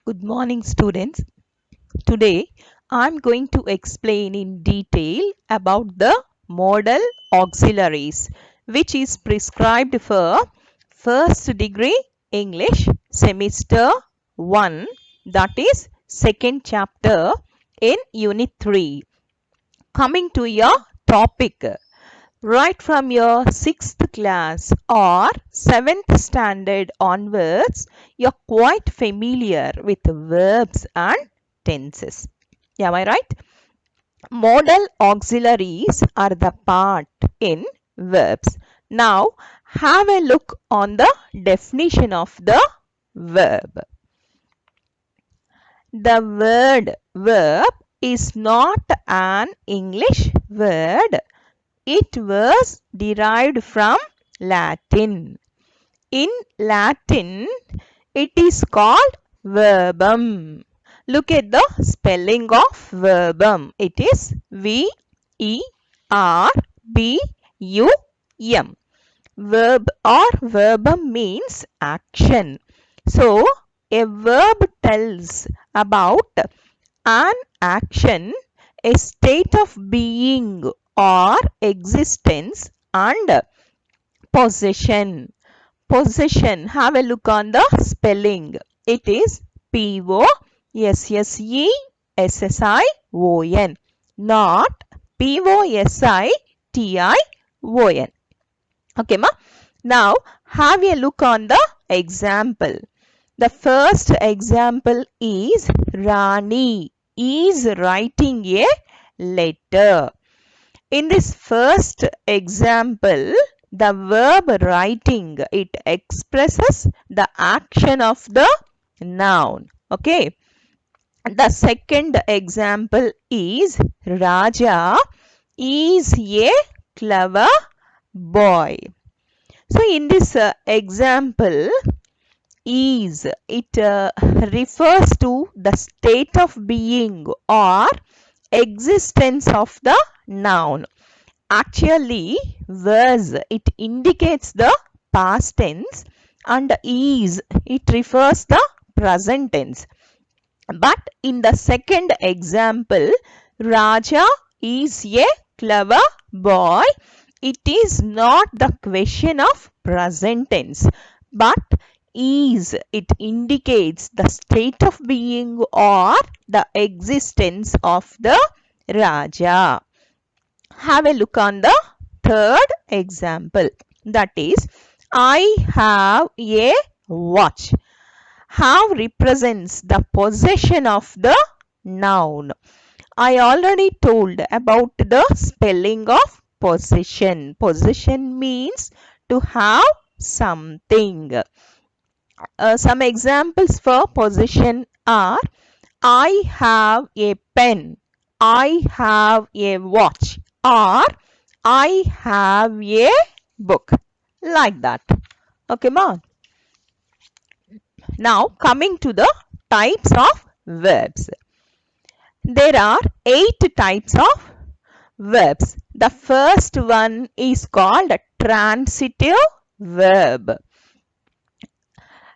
Good morning, students. Today I'm going to explain in detail about the modal auxiliaries, which is prescribed for first degree English semester 1, that is second chapter in unit 3. Coming to your topic, right from your 6th class or 7th standard onwards, you're quite familiar with verbs and tenses. Am I right? Modal auxiliaries are the part in verbs. Now, have a look on the definition of the verb. The word verb is not an English word. It was derived from Latin. In Latin, it is called verbum. Look at the spelling of verbum. It is V-E-R-B-U-M. Verb or verbum means action. So, a verb tells about an action, a state of being or existence, and possession. Possession, have a look on the spelling. It is P-O-S-S-E-S-S-I-O-N, not P-O-S-I-T-I-O-N. Okay, ma? Now, have a look on the example. The first example is Rani is writing a letter. In this first example, the verb writing, it expresses the action of the noun. Okay. The second example is Raja is a clever boy. So in this example, is, it refers to the state of being or existence of the noun. Actually, was, it indicates the past tense, and is, it refers the present tense. But in the second example, Raja is a clever boy, it is not the question of present tense, but is, it indicates the state of being or the existence of the Raja. Have a look on the third example. That is, I have a watch. Have represents the possession of the noun. I already told about the spelling of possession. Possession means to have something. Some examples for possession are I have a pen, I have a watch, or I have a book. Like that. Okay, ma? Now, coming to the types of verbs. There are 8 types of verbs. The first one is called a transitive verb.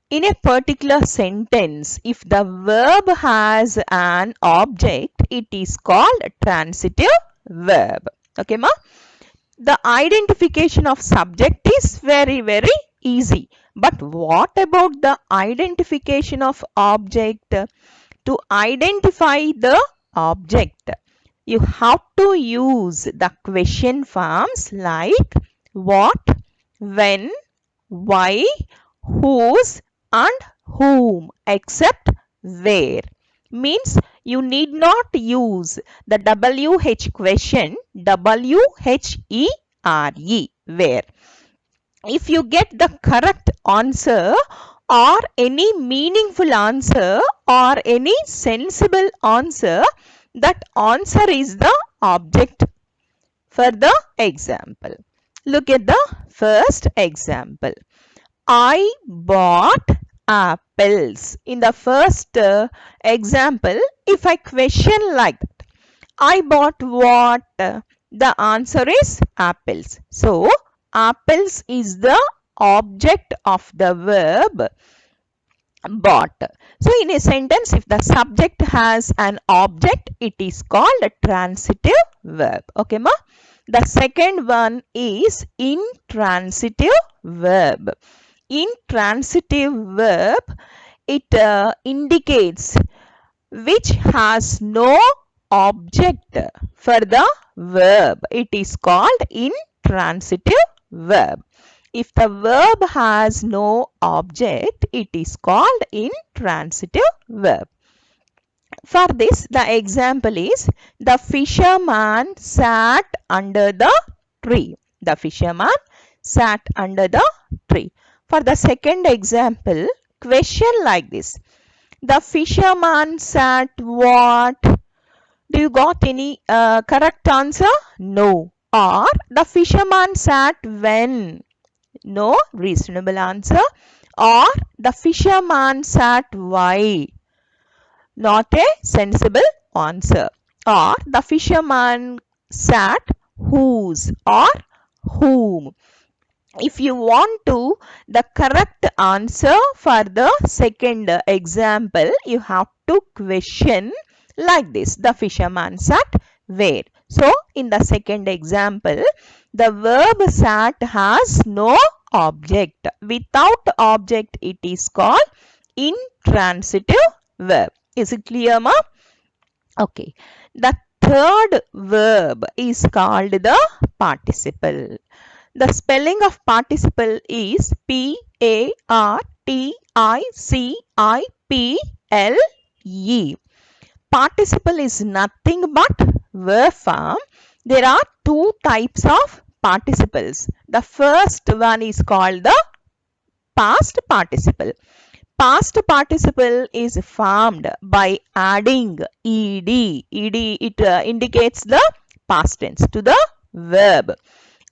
In a particular sentence, if the verb has an object, it is called a transitive verb. Okay, ma? The identification of subject is very, very easy. But what about the identification of object? To identify the object, you have to use the question forms like what, when, why, whose, and whom, except where. Means you need not use the WH question, WHERE, where. If you get the correct answer or any meaningful answer or any sensible answer, that answer is the object for the example. Look at the first example. I bought apples. In the first example, if I question like that, I bought what? The answer is apples. So, apples is the object of the verb. bought. So in a sentence, if the subject has an object, it is called a transitive verb. Okay, ma? The second one is intransitive verb. Intransitive verb, it indicates which has no object for the verb. It is called intransitive verb. If the verb has no object, it is called intransitive verb. For this, the example is the fisherman sat under the tree. The fisherman sat under the tree. For the second example, question like this. The fisherman sat what? Do you got any correct answer? No. Or the fisherman sat when? No reasonable answer. Or the fisherman sat why? Not a sensible answer. Or the fisherman sat whose or whom. If you want to the correct answer for the second example, you have to question like this. The fisherman sat where? So in the second example, the verb sat has no object. Without object, it is called intransitive verb. Is it clear, ma? Okay. The third verb is called the participle. The spelling of participle is P-A-R-T-I-C-I-P-L-E. Participle is nothing but verb form. There are two types of participles. The first one is called the past participle. Past participle is formed by adding ed. Ed, it indicates the past tense to the verb,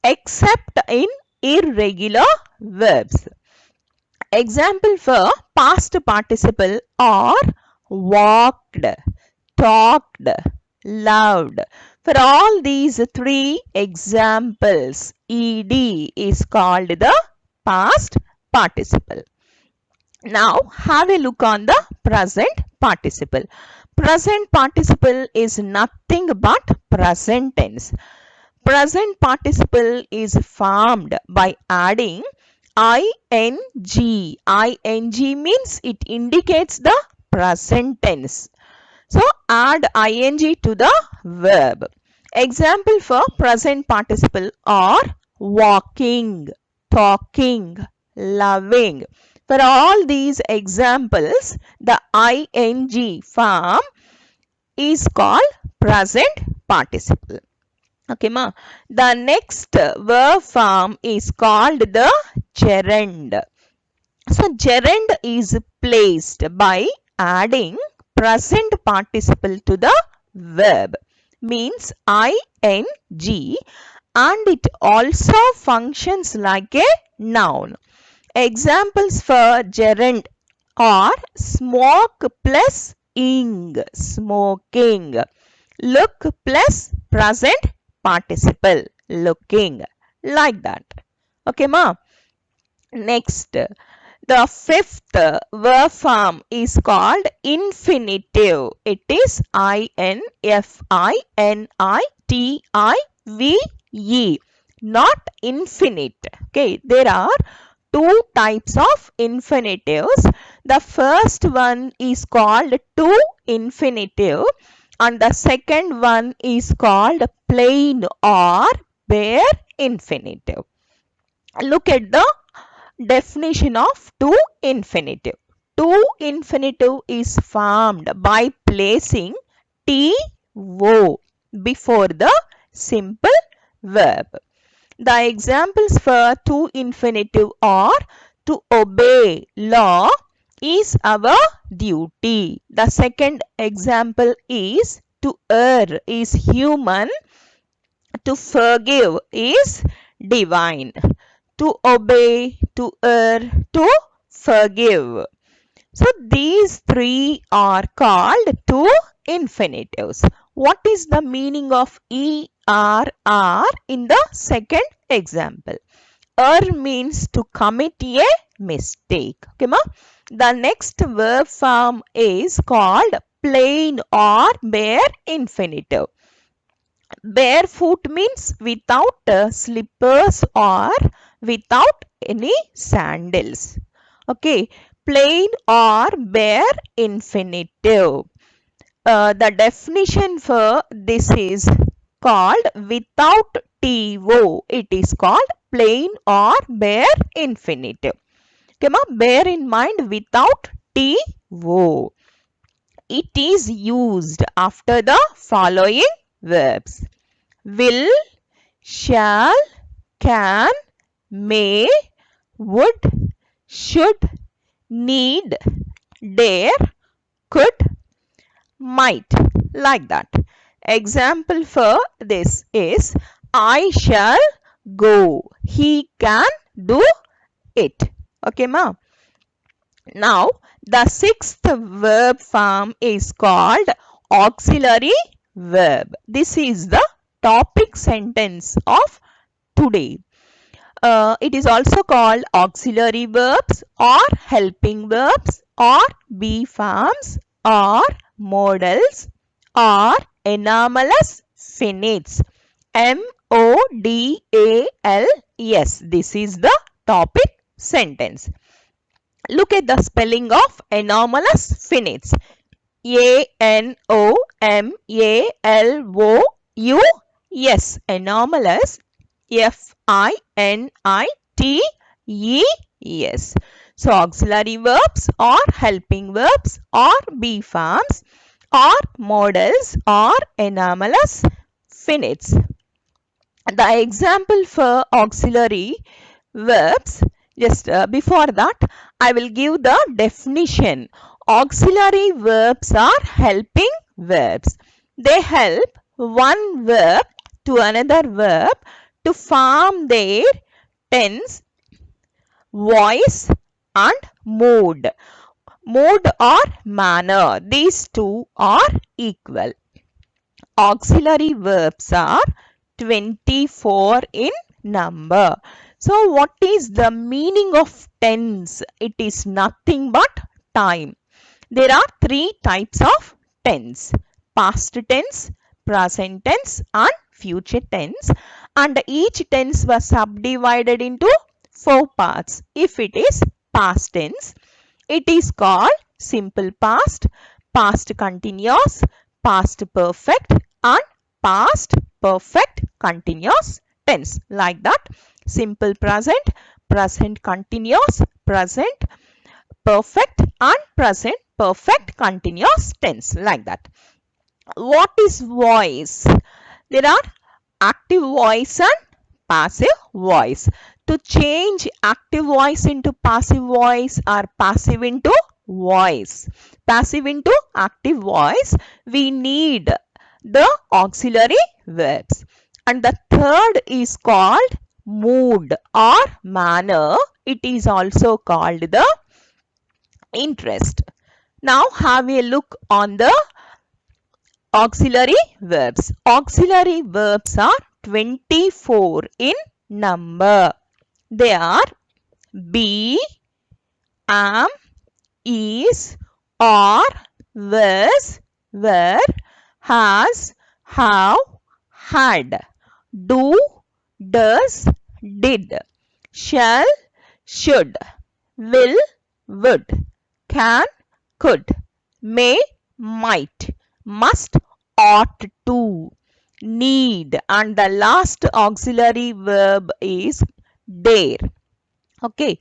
except in irregular verbs. Example for past participle are walked, talked, loved. For all these three examples, ed is called the past participle. Now have a look on the present participle. Present participle is nothing but present tense. Present participle is formed by adding ing. Ing means it indicates the present tense. So add ing to the verb. Example for present participle are walking, talking, loving. For all these examples, the ing form is called present participle. Okay, ma. The next verb form is called the gerund. So, gerund is placed by adding present participle to the verb. Means ing, and it also functions like a noun. Examples for gerund are smoke plus ing, smoking. Look plus present participle, looking. Like that. Okay, ma? Next, the fifth verb form is called infinitive. It is infinitive, not infinite. Okay, there are two types of infinitives. The first one is called to infinitive and the second one is called plain or bare infinitive. Look at the definition of to infinitive. To infinitive is formed by placing to before the simple verb. The examples for to infinitive are to obey law is our duty. The second example is to err is human. To forgive is divine. To obey, to err, to forgive. So these three are called to infinitives. What is the meaning of ERR in the second example? err means to commit a mistake. Okay, ma? The next verb form is called plain or bare infinitive. Barefoot means without slippers or without any sandals. Okay, plain or bare infinitive. The definition for this is called without TO. It is called plain or bare infinitive. Okay, ma? Bear in mind without TO. It is used after the following verbs: will, shall, can, may, would, should, need, dare, could, might, like that. Example for this is I shall go. He can do it. Okay, ma? Now, the sixth verb form is called auxiliary verb. This is the topic sentence of today. It is also called auxiliary verbs or helping verbs or be forms or modals or anomalous finites. MODALS. This is the topic sentence. Look at the spelling of anomalous finites. ANOMALOUS. Anomalous. FINITES. So auxiliary verbs or helping verbs or be forms or modals or anomalous finites. The example for auxiliary verbs, just before that, I will give the definition. Auxiliary verbs are helping verbs. They help one verb to another verb to form their tense, voice and mood. Mood or manner. These two are equal. Auxiliary verbs are 24 in number. So, what is the meaning of tense? It is nothing but time. There are three types of tense: past tense, present tense and future tense, and each tense was subdivided into four parts. If it is past tense, it is called simple past, past continuous, past perfect and past perfect continuous tense. Like that, simple present, present continuous, present perfect and present perfect continuous tense. Like that. What is voice? There are active voice and passive voice. To change active voice into passive voice or passive into passive into active voice, we need the auxiliary verbs. And the third is called mood or manner. It is also called the interest. Now have a look on the auxiliary verbs. Auxiliary verbs are 24 in number. They are be, am, is, are, was, were, has, have, had, do, does, did, shall, should, will, would, can, could, may, might, must, ought to, need, and the last auxiliary verb is dare. Okay.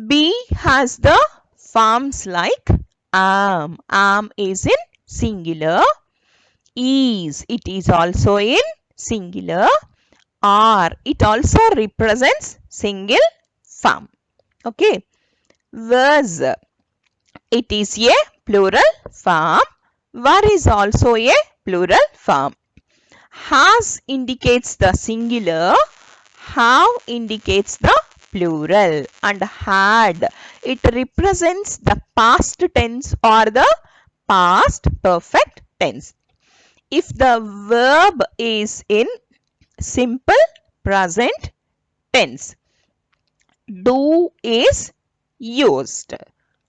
Be has the forms like am. Am is in singular. Is, it is also in singular. Are, it also represents single form. Okay. Was, it is a plural form. Were is also a plural form. Has indicates the singular. Have indicates the plural, and had, it represents the past tense or the past perfect tense. If the verb is in simple present tense, do is used.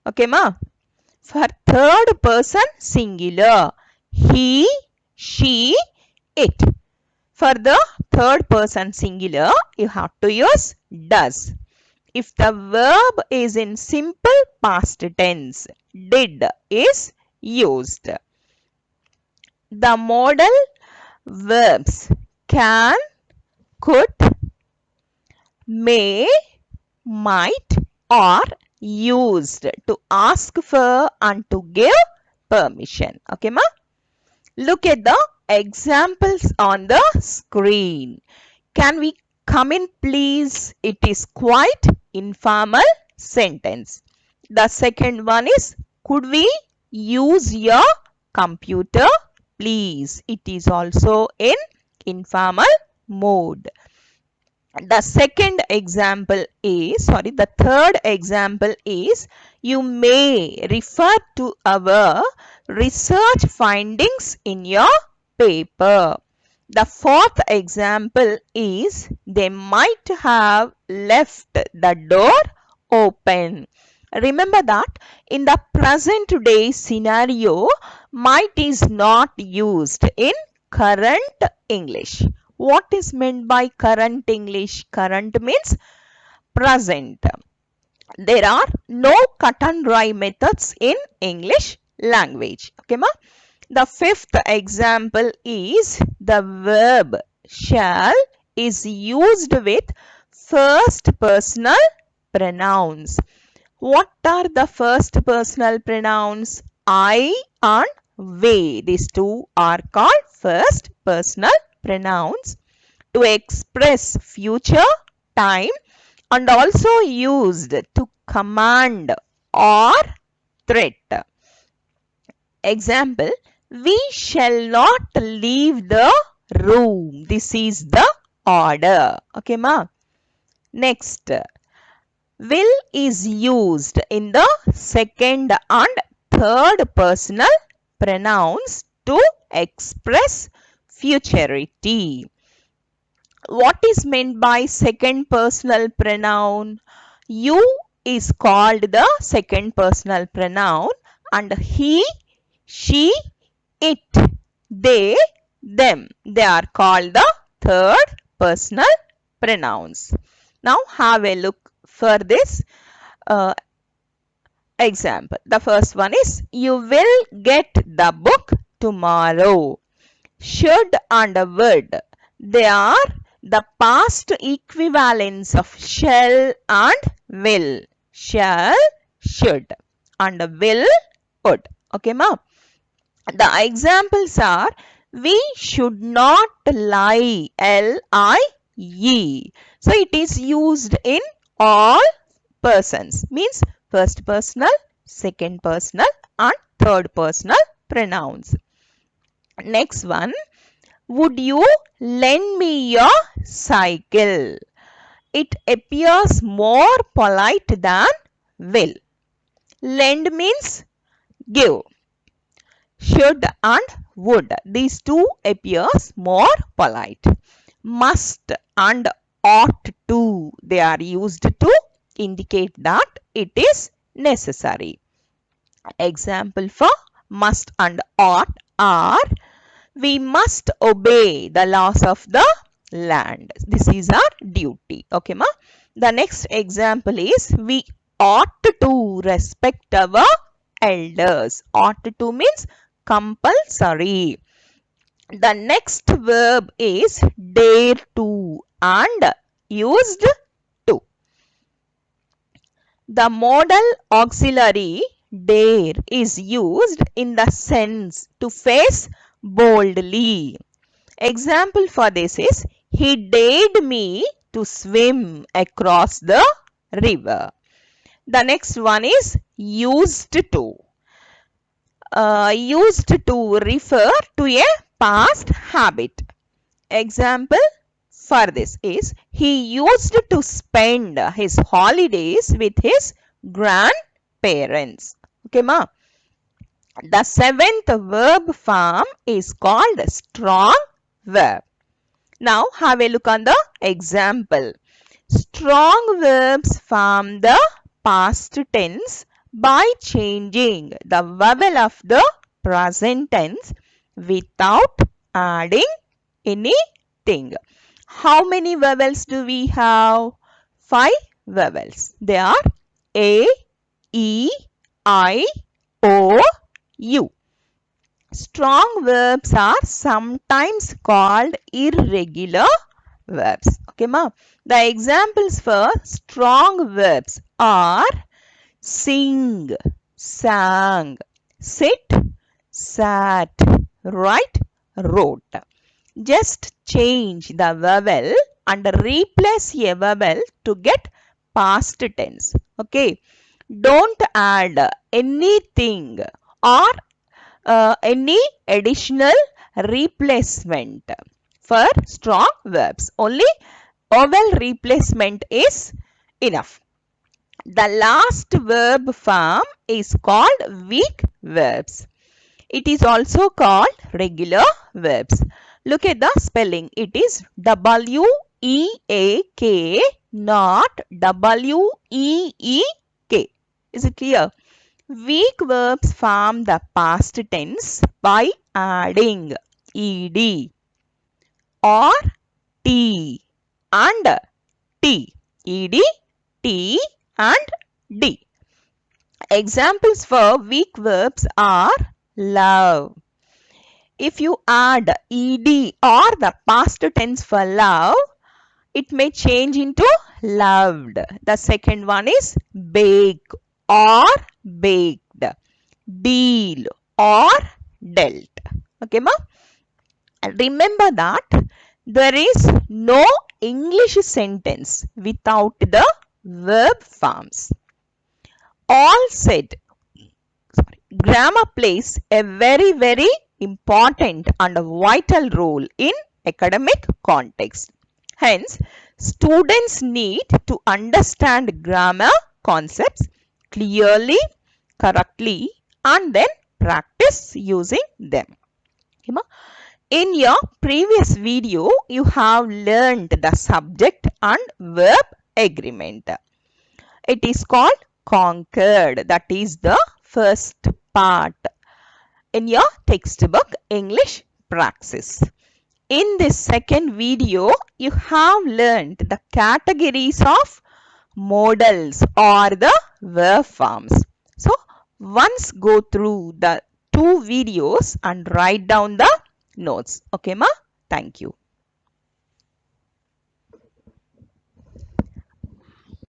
Okay, ma? For third person singular, he, she, it. For the third person singular, you have to use does. If the verb is in simple past tense, did is used. The modal verbs can, could, may, might are used to ask for and to give permission. Okay, ma? Look at the examples on the screen. Can we come in, please? It is quite informal sentence. The second one is, could we use your computer, please? It is also in informal mode. The third example is, you may refer to our research findings in your paper. The fourth example is, they might have left the door open. Remember that in the present day scenario, might is not used in current English. What is meant by current English? Current means present. There are no cut and dry methods in English language. Okay, ma? The fifth example is, the verb shall is used with first personal pronouns. What are the first personal pronouns? I and we. These two are called first personal pronouns to express future time and also used to command or threat. Example, we shall not leave the room. This is the order. Okay, ma? Next, will is used in the second and third personal pronouns to express futurity. What is meant by second personal pronoun? You is called the second personal pronoun and he, she, it, they, them. They are called the third personal pronouns. Now have a look for this example. The first one is, you will get the book tomorrow. Should and would, they are the past equivalents of shall and will. Shall, should, and will, would. Okay, ma? The examples are, we should not lie, L-I-E. So it is used in all persons, means first personal, second personal and third personal pronouns. Next one, would you lend me your cycle? It appears more polite than will. Lend means give. Should and would, these two appears more polite. Must and ought to, they are used to indicate that it is necessary. Example for must and ought are, we must obey the laws of the land. This is our duty. Okay, ma? The next example is, we ought to respect our elders. Ought to means compulsory. The next verb is dare to and used to. The modal auxiliary dare is used in the sense to face boldly. Example for this is, he dared me to swim across the river. The next one is used to. Used to refer to a past habit. Example for this is, he used to spend his holidays with his grandparents. Okay, ma? The seventh verb form is called strong verb. Now have a look on the example. Strong verbs form the past tense by changing the vowel of the present tense without adding anything. How many vowels do we have? 5 vowels. They are A, E, I, O, U. Strong verbs are sometimes called irregular verbs. Okay, ma? The examples for strong verbs are sing, sang, sit, sat, write, wrote. Just change the vowel and replace a vowel to get past tense. Okay. Don't add anything or any additional replacement for strong verbs. Only vowel replacement is enough. The last verb form is called weak verbs. It is also called regular verbs. Look at the spelling. It is W-E-A-K, not W-E-E-K. Is it clear? Weak verbs form the past tense by adding ed or t and t. Ed, t and d. Examples for weak verbs are love. If you add ed or the past tense for love, it may change into loved. The second one is bake or baked, deal or dealt. Okay, ma? Remember that there is no English sentence without the verb forms. All said, grammar plays a very important and vital role in academic context. Hence, students need to understand grammar concepts clearly, correctly, and then practice using them. In your previous video, you have learned the subject and verb agreement. It is called conquered. That is the first part in your textbook English Praxis. In this second video, you have learned the categories of modals or the verb forms. So, once go through the two videos and write down the notes. Okay, ma? Thank you.